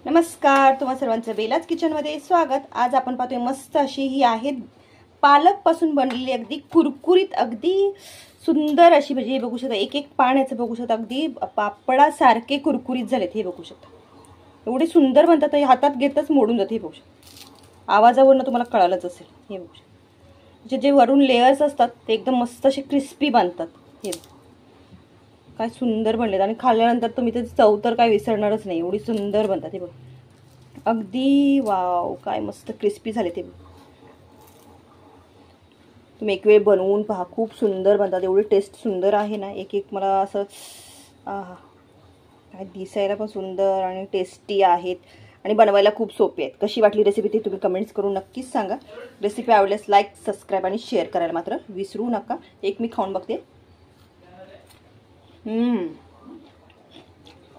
नमस्कार, तुम्हा सर्वांचं बेलाच किचनमध्ये स्वागत। आज आपण पाहतोय मस्त अशी ही आहे पालक पासून बनलेली अगदी कुरकुरीत अगदी सुंदर अशी भजी। हे बघू शकता, एक एक पान याचं बघू शकता, अगदी पापडासारखे कुरकुरीत झालेत। हे बघू शकता, एवढे सुंदर बनतात, हातात घेतच मोडून जाते। हे बघू शकता, आवाजावरून तुम्हाला कळालंच असेल। हे बघू शकता, जे वरून लेयर्स असतात ते एकदम मस्त असे क्रिस्पी बनतात। हे काय सुंदर बनलेत आणि खाल्ल्यानंतर तुम्ही त्याची चव तर काय विसरणारच नाही, एवढी सुंदर बनतात। हे बघ, अगदी वाव, काय मस्त क्रिस्पी झाले ते। तुम्ही एक वेळ बनवून पहा, खूप सुंदर बनतात, एवढी टेस्ट सुंदर आहे ना। एक एक मला असं काय दिसायला पण सुंदर आणि टेस्टी आहेत आणि बनवायला खूप सोपे आहेत। कशी वाटली रेसिपी ते तुम्ही कमेंट्स करून नक्कीच सांगा। रेसिपी आवडल्यास लाईक, सबस्क्राईब आणि शेअर करायला मात्र विसरू नका। एक मी खाऊन बघते।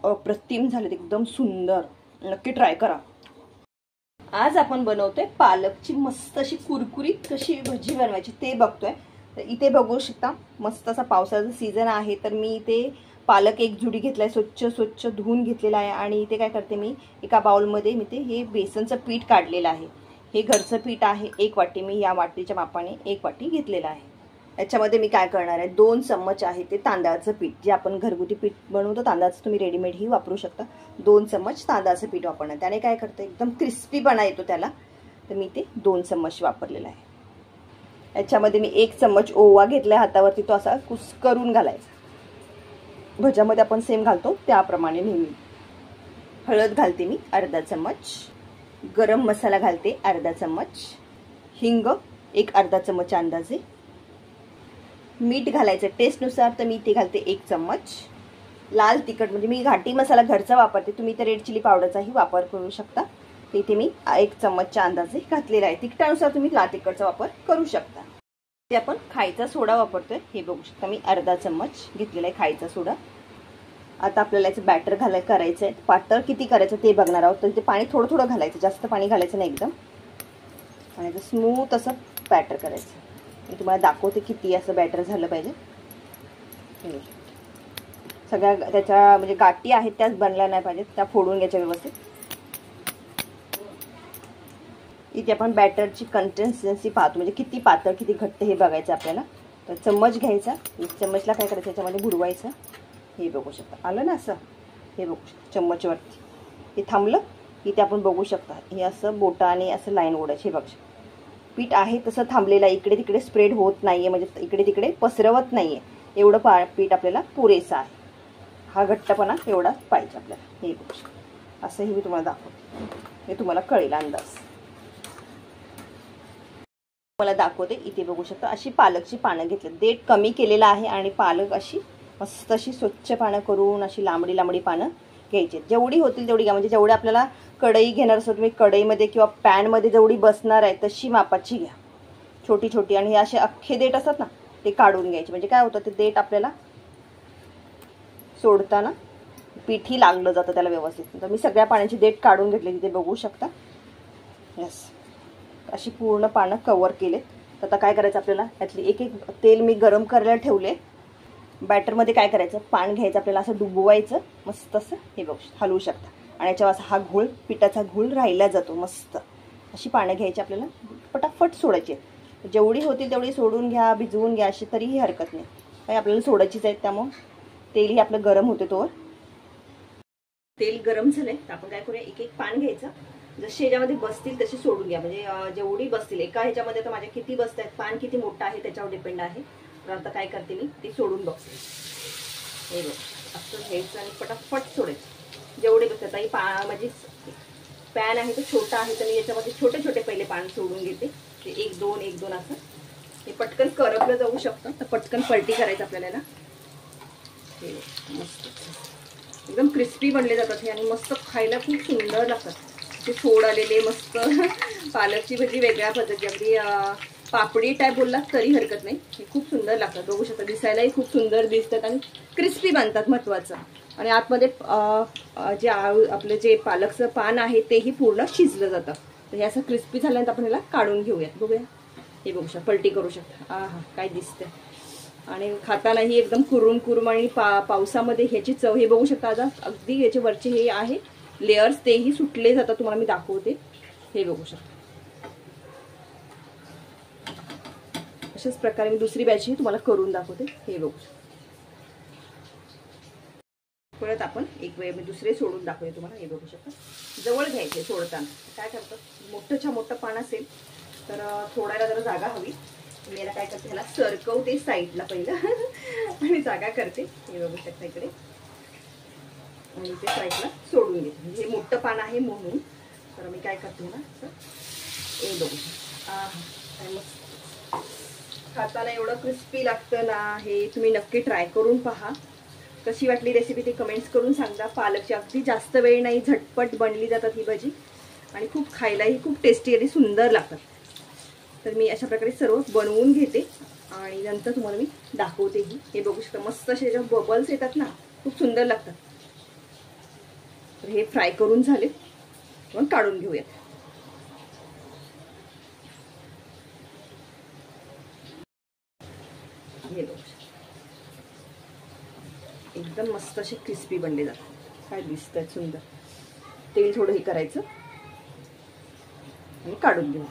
अप्रतिम झालेत, एकदम सुंदर, नक्की ट्राय करा। आज आपण बनवतोय पालकची मस्त अशी कुरकुरीत कशी भजी बनवायची ते बघतोय। तर इथे बघू शकता, मस्त असा पावसाचा सीझन आहे, तर मी इथे पालक एक जुडी घेतलाय, स्वच्छ धुवून घेतलेला आहे। आणि इथे काय करते मी, एका बाउलमध्ये मी ते हे बेसनचं पीठ काढलेलं आहे। हे घरचं पीठ आहे, 1 वाटी मी या वाटीच्या मापाने 1 वाटी घेतलेलं आहे। याच्यामध्ये मी काय करणार आहे, 2 चम्मच आहे ते तांदळाचं पीठ, जे आपण घरगुती पीठ बनवतो तांदळाचं, तुम्ही रेडीमेडही वापरू शकता। 2 चम्मच तांदळाचं पीठ वापरणार, त्याने काय करतं, एकदम क्रिस्पीपणा येतो त्याला, तर मी ते 2 चम्मच वापरलेला आहे। याच्यामध्ये मी 1 चम्मच ओवा घेतलाय हातावरती, तो असा कुस्करून घालायचा, भज्यामध्ये आपण सेम घालतो त्याप्रमाणे नेहमी। हळद घालते मी अर्धा चम्मच, गरम मसाला घालते अर्धा चम्मच, हिंग एक अर्धा चम्मच अंदाजे, मीठ घालायचं टेस्टनुसार, तर मी इथे घालते 1 चम्मच, लाल तिखट म्हणजे मी घाटी मसाला घरचा वापरते, तुम्ही तर रेड चिली पावडरचाही वापर करू शकता। तर इथे मी 1 चम्मचच्या अंदाजे घातलेला आहे। तिखटानुसार तुम्ही लाल तिखटचा वापर करू शकता। ते आपण खायचा सोडा वापरतोय, हे बघू शकता, मी अर्धा चम्मच घेतलेला आहे खायचा सोडा। आता आपल्याला याचं बॅटर करायचं आहे, पातळ किती करायचं ते बघणार आहोत। तर इथे पाणी थोडं थोडं घालायचं, जास्त पाणी घालायचं नाही एकदम, आणि स्मूथ असं बॅटर करायचं। मी तुम्हाला दाखवते किती असं बॅटर झालं पाहिजे। सगळ्या त्याच्या म्हणजे गाठी आहेत त्याच बनल्या नाही पाहिजेत, त्या फोडून घ्यायच्या व्यवस्थित। इथे आपण बॅटरची कन्सिस्टन्सी पाहतो, म्हणजे किती पातळ किती घट्ट हे बघायचं आपल्याला। तर चम्मच घ्यायचा, चम्मचला काय करायचं, त्याच्यामध्ये बुडवायचं। हे बघू शकता, आलं ना असं, हे बघू शकता चम्मचवरती हे थांबलं। इथे आपण बघू शकता, हे असं बोटाने असं लाईन ओढायची। हे बघा, पीठ आहे तसं थांबलेलं आहे, इकडे तिकडे स्प्रेड होत नाहीये, म्हणजे इकडे तिकडे पसरवत नाहीये, एवढं पीठ आपल्याला पुरेसं आहे। हा घट्टपणा एवढाच पाहिजे आपल्याला। हे बघू शकता, असंही मी तुम्हाला दाखवते, हे तुम्हाला कळेल अंदाज। मला दाखवते, इथे बघू शकता अशी पालकची पानं घेतली, देठ कमी केलेला आहे आणि पालक अशी मस्त अशी स्वच्छ पानं करून अशी लांबडी लांबडी पानं घ्यायची, जेवढी होतील तेवढी घ्या। म्हणजे जेवढी आपल्याला कढई घेणार असो तुम्ही, कढईमध्ये किंवा पॅनमध्ये जेवढी बसणार आहे तशी मापाची घ्या, छोटी छोटी। आणि हे असे अख्खे देठ असतात ना, ते काढून घ्यायचे, म्हणजे काय होतं, ते देठ आपल्याला सोडताना पीठही लागलं जातं त्याला व्यवस्थित। तर मी सगळ्या पाण्याची देठ काढून घेतली, तिथे बघू शकता। यस, अशी पूर्ण पानं कव्हर केलेत। तर आता काय करायचं आपल्याला, यातली एक एक तेल मी गरम करायला ठेवले। बॅटरमध्ये काय करायचं, पान घ्यायचं आपल्याला, असं डुबवायचं मस्त असं, हे बघू हलवू शकता, आणि याच्यावर असा हा घोळ, पिठाचा घोळ राहिला जातो मस्त। अशी पानं घ्यायची आपल्याला, पटापट सोडायची, जेवढी होतील तेवढी सोडून घ्या, भिजवून घ्या, अशी तरीही हरकत नाही, काही आपल्याला सोडायचीच आहेत। त्यामुळे तेलही आपलं गरम होते, तोवर तेल गरम झालंय तर आपण काय करूया, एक एक पान घ्यायचं, जसे ह्याच्यामध्ये बसतील तसे सोडून घ्या, म्हणजे जेवढी बसतील एका ह्याच्यामध्ये, तर माझ्या किती बसत आहेत, पान किती मोठं आहे त्याच्यावर डिपेंड आहे। तर आता काय करते मी, ते सोडून बघते। हे बघ, असं घ्यायचं आणि पटापट सोडायचं, जेवढे बसतात। आई माझी पॅन आहे तो छोटा आहे, तर मी याच्यामध्ये छोटे छोटे पहिले पान सोडून घेते, ते 1 2 1 2 असं। हे पटकन करपलं जाऊ शकतं, तर पटकन पलटी करायचं आपल्याला। हे मस्त एकदम क्रिस्पी बनले जातात हे, आणि मस्त खायला खूप सुंदर लागतात। ते फोड आलेले मस्त पालकची भजी वेगळ्या पद्धती, अगदी पापडी टाईप बोललात तरी हरकत नाही, हे खूप सुंदर लागतात। बघू शकता, दिसायलाही खूप सुंदर दिसतात आणि क्रिस्पी बनतात महत्त्वाचं। आणि आतमध्ये जे आपलं जे पालकचं पान आहे तेही पूर्ण शिजलं जातं। तर हे असं क्रिस्पी झाल्यानंतर आपण ह्याला काढून घेऊयात, बघूया। हे बघू शकता, पलटी करू शकता, हा काय दिसतंय, आणि खातानाही एकदम कुरुम कुरुम, आणि पावसामध्ये ह्याची चव, हे बघू शकता, आता अगदी याचे वरचे हे आहे लेयर्स तेही सुटले जातात, तुम्हाला मी दाखवते. हे बघू शकता. अशाच प्रकारे मी दुसरी बॅचही तुम्हाला करून दाखवते. हे बघू शकता. परत आपण एक वेळ मी दुसरे सोडून दाखवते तुम्हाला. हे बघू शकता. जवळ घ्यायचे सोडताना. काय करतात, मोठं पान असेल तर थोडायला जरा जागा हवी. मी याला काय करते, ह्याला सरकवते साईडला पहिलं आणि जागा करते. हे बघू शकता इकडे. आणि ते साईडला सोडून घेते. म्हणजे हे मोठं पान आहे म्हणून. तर मी काय करते ना, हे बघू शकता. काय मस्त खाताना एवढं क्रिस्पी लागतं ना. हे तुम्ही नक्की ट्राय करून पहा. कशी वाटली रेसिपी ते कमेंट्स करून सांगा. पालकची अगदी जास्त वेळ नाही, झटपट बनली जातात ही भजी आणि खूप खायलाही खूप टेस्टी आणि सुंदर लागतात. तर मी अशा प्रकारे सर्व बनवून घेते आणि नंतर तुम्हाला मी दाखवतेही. हे बघू शकता मस्त असे जे बबल्स येतात ना, खूप सुंदर लागतात. तर हे फ्राय करून झाले, मग काढून घेऊयात. हे बघू शकता एकदम मस्त असे क्रिस्पी बनले जातात. काय दिसतात सुंदर. तेल थोडं हे करायचं आणि काढून घेऊ.